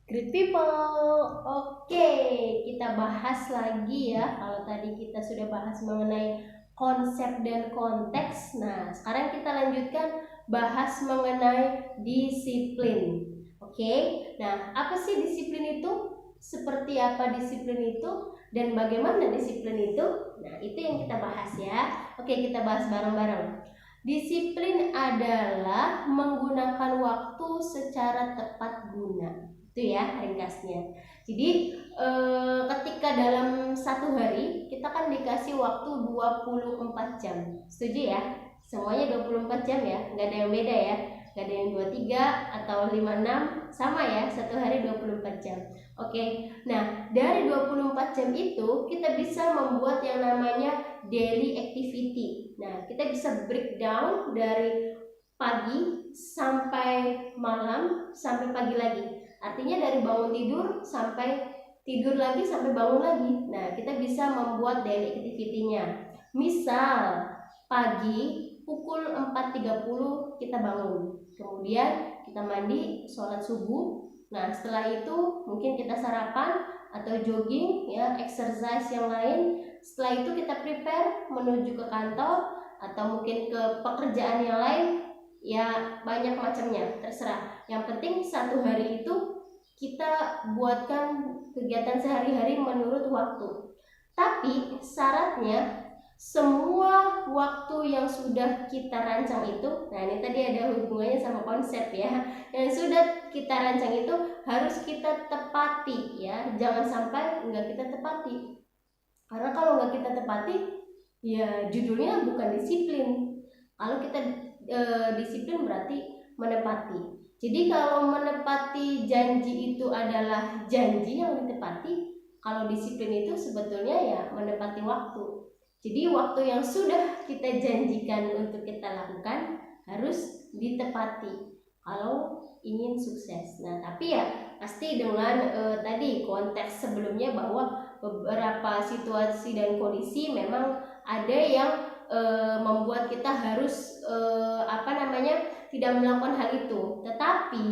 Great people, oke, kita bahas lagi ya. Kalau tadi kita sudah bahas mengenai konsep dan konteks, nah sekarang kita lanjutkan bahas mengenai disiplin. Oke, nah apa sih disiplin itu? Seperti apa disiplin itu? Dan bagaimana disiplin itu? Nah itu yang kita bahas ya. Oke, kita bahas bareng-bareng. Disiplin adalah menggunakan waktu secara tepat guna. Itu ya ringkasnya. Jadi ketika dalam satu hari kita kan dikasih waktu 24 jam. Setuju ya? Semuanya 24 jam ya, nggak ada yang beda ya. Nggak ada yang 23 atau 56, sama ya, satu hari 24 jam. Oke, nah dari 24 jam itu kita bisa membuat yang namanya daily activity. Nah, kita bisa breakdown dari pagi sampai malam sampai pagi lagi. Artinya dari bangun tidur sampai tidur lagi sampai bangun lagi. Nah, kita bisa membuat daily activity-nya. Misal pagi pukul 4.30 kita bangun. Kemudian kita mandi, sholat subuh. Nah, setelah itu mungkin kita sarapan atau jogging ya, exercise yang lain. Setelah itu kita prepare menuju ke kantor atau mungkin ke pekerjaan yang lain. Ya, banyak macamnya, terserah. Yang penting satu hari itu kita buatkan kegiatan sehari-hari menurut waktu. Tapi syaratnya semua waktu yang sudah kita rancang itu, nah ini tadi ada hubungannya sama konsep ya, yang sudah kita rancang itu harus kita tepati ya, jangan sampai nggak kita tepati. Karena kalau nggak kita tepati, ya judulnya bukan disiplin. Kalau kita disiplin berarti menepati. Jadi kalau menepati janji itu adalah janji yang ditepati, kalau disiplin itu sebetulnya ya menepati waktu. Jadi waktu yang sudah kita janjikan untuk kita lakukan harus ditepati kalau ingin sukses. Nah, tapi ya pasti dengan tadi konteks sebelumnya bahwa beberapa situasi dan kondisi memang ada yang membuat kita harus tidak melakukan hal itu. Tetapi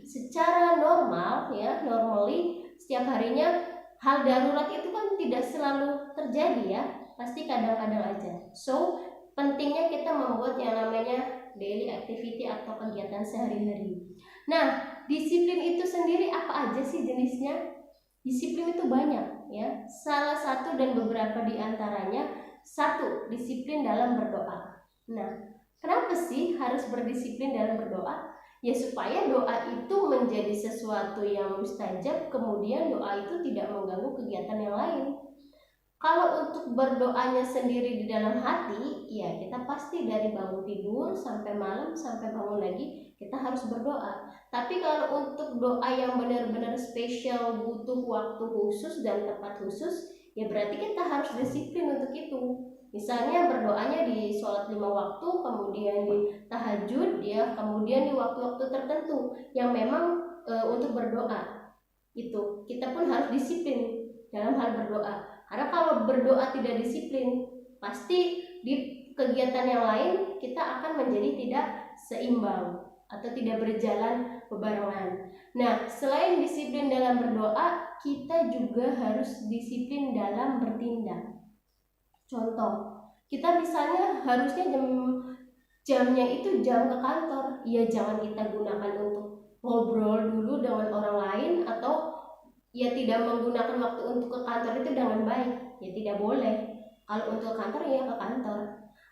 secara normal ya, normally setiap harinya hal darurat itu kan tidak selalu terjadi ya, pasti kadang-kadang aja. So pentingnya kita membuat yang namanya daily activity atau kegiatan sehari-hari. Nah, disiplin itu sendiri apa aja sih jenisnya? Disiplin itu banyak ya. Salah satu dan beberapa di antaranya, satu, disiplin dalam berdoa. Nah, kenapa sih harus berdisiplin dalam berdoa? Ya supaya doa itu menjadi sesuatu yang mustajab, kemudian doa itu tidak mengganggu kegiatan yang lain. Kalau untuk berdoanya sendiri di dalam hati, ya kita pasti dari bangun tidur sampai malam sampai bangun lagi kita harus berdoa. Tapi kalau untuk doa yang benar-benar spesial, butuh waktu khusus dan tempat khusus, ya berarti kita harus disiplin untuk itu. Misalnya berdoanya di sholat 5 waktu, kemudian di tahajud, ya, kemudian di waktu-waktu tertentu yang memang untuk berdoa. Itu kita pun harus disiplin dalam hal berdoa. Karena kalau berdoa tidak disiplin, pasti di kegiatan yang lain kita akan menjadi tidak seimbang atau tidak berjalan bebarengan. Nah, selain disiplin dalam berdoa, kita juga harus disiplin dalam bertindak. Contoh, kita misalnya harusnya jamnya itu jam ke kantor, ya jangan kita gunakan untuk ngobrol dulu dengan orang lain, atau ya tidak menggunakan waktu untuk ke kantor itu dengan baik, ya tidak boleh. Kalau untuk kantor ya ke kantor.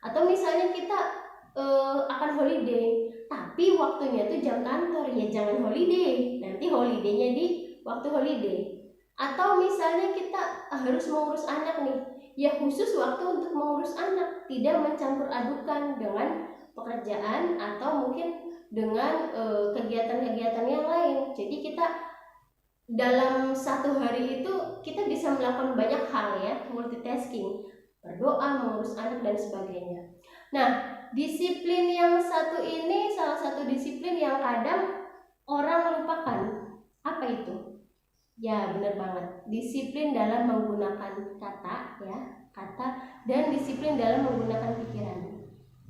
Atau misalnya kita akan holiday, tapi waktunya itu jam kantor, ya jangan holiday, nanti holidaynya di waktu holiday. Atau misalnya kita harus mengurus anak nih, ya khusus waktu untuk mengurus anak, tidak mencampur adukan dengan pekerjaan atau mungkin dengan kegiatan-kegiatan yang lain. Jadi kita dalam satu hari itu kita bisa melakukan banyak hal ya, multitasking, berdoa, mengurus anak dan sebagainya. Nah, disiplin yang satu ini salah satu disiplin yang kadang orang lupakan. Apa itu? Ya, benar banget. Disiplin dalam menggunakan kata ya, kata, dan disiplin dalam menggunakan pikiran.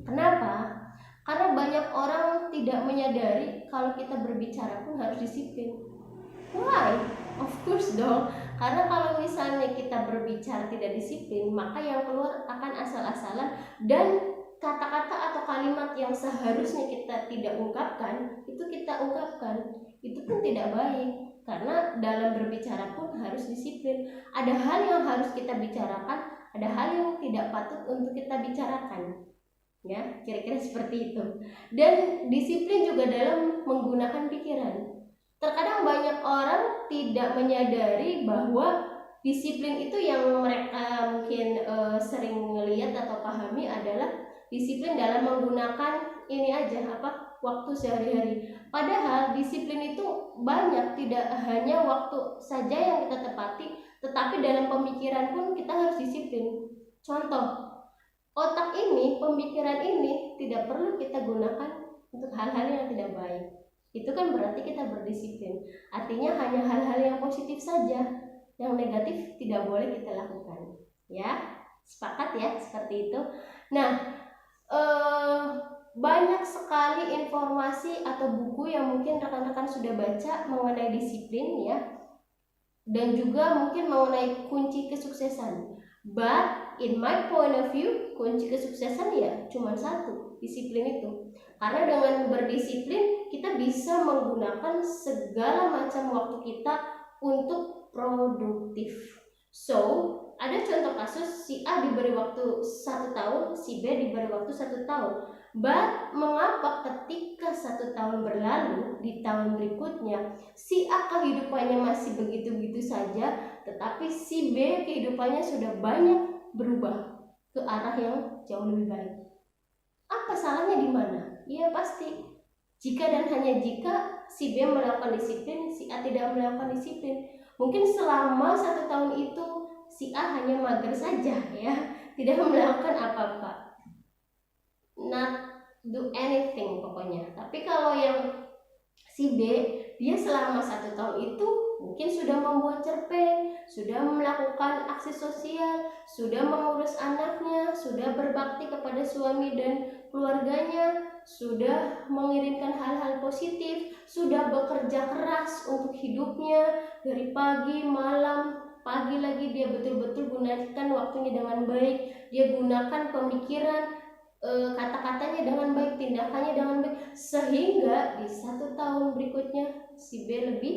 Kenapa? Karena banyak orang tidak menyadari kalau kita berbicara pun harus disiplin. Wah, harus dong, karena kalau misalnya kita berbicara tidak disiplin, maka yang keluar akan asal-asalan, dan kata-kata atau kalimat yang seharusnya kita tidak ungkapkan itu kita ungkapkan. Itu pun tidak baik, karena dalam berbicara pun harus disiplin. Ada hal yang harus kita bicarakan, ada hal yang tidak patut untuk kita bicarakan, ya kira-kira seperti itu. Dan disiplin juga dalam menggunakan pikiran. Terkadang banyak orang tidak menyadari bahwa disiplin itu yang mereka mungkin sering melihat atau pahami adalah disiplin dalam menggunakan ini aja waktu sehari-hari. Padahal disiplin itu banyak, tidak hanya waktu saja yang kita tepati, tetapi dalam pemikiran pun kita harus disiplin. Contoh, otak ini, pemikiran ini tidak perlu kita gunakan untuk hal-hal yang tidak baik. Itu kan berarti kita berdisiplin. Artinya hanya hal-hal yang positif saja, yang negatif tidak boleh kita lakukan. Ya, sepakat ya seperti itu. Nah, banyak sekali informasi atau buku yang mungkin rekan-rekan sudah baca mengenai disiplin ya, dan juga mungkin mengenai kunci kesuksesan. But in my point of view, kunci kesuksesan ya cuma satu, disiplin itu. Karena dengan berdisiplin kita bisa menggunakan segala macam waktu kita untuk produktif. So, ada contoh kasus si A diberi waktu 1 tahun, si B diberi waktu 1 tahun. But mengapa ketika 1 tahun berlalu, di tahun berikutnya si A kehidupannya masih begitu-begitu saja, tetapi si B kehidupannya sudah banyak berubah ke arah yang jauh lebih baik? Apa salahnya di mana? Ya pasti jika dan hanya jika si B melakukan disiplin, si A tidak melakukan disiplin. Mungkin selama 1 tahun itu si A hanya mager saja ya, tidak melakukan apa-apa, not do anything pokoknya. Tapi kalau yang si B, dia selama 1 tahun itu mungkin sudah membuat cerpen, sudah melakukan aksi sosial, sudah mengurus anaknya, sudah berbakti kepada suami dan keluarganya, sudah mengirimkan hal-hal positif, sudah bekerja keras untuk hidupnya dari pagi, malam, pagi lagi dia betul-betul gunakan waktunya dengan baik, dia gunakan pemikiran, kata-katanya dengan baik, tindakannya dengan baik, sehingga di 1 tahun berikutnya si B lebih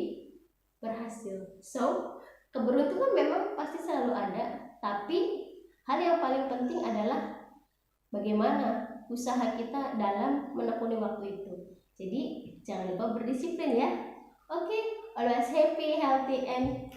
berhasil. So, keberuntungan memang pasti selalu ada, tapi hal yang paling penting adalah bagaimana usaha kita dalam menekuni waktu itu. Jadi jangan lupa berdisiplin ya. Oke, always happy, healthy, and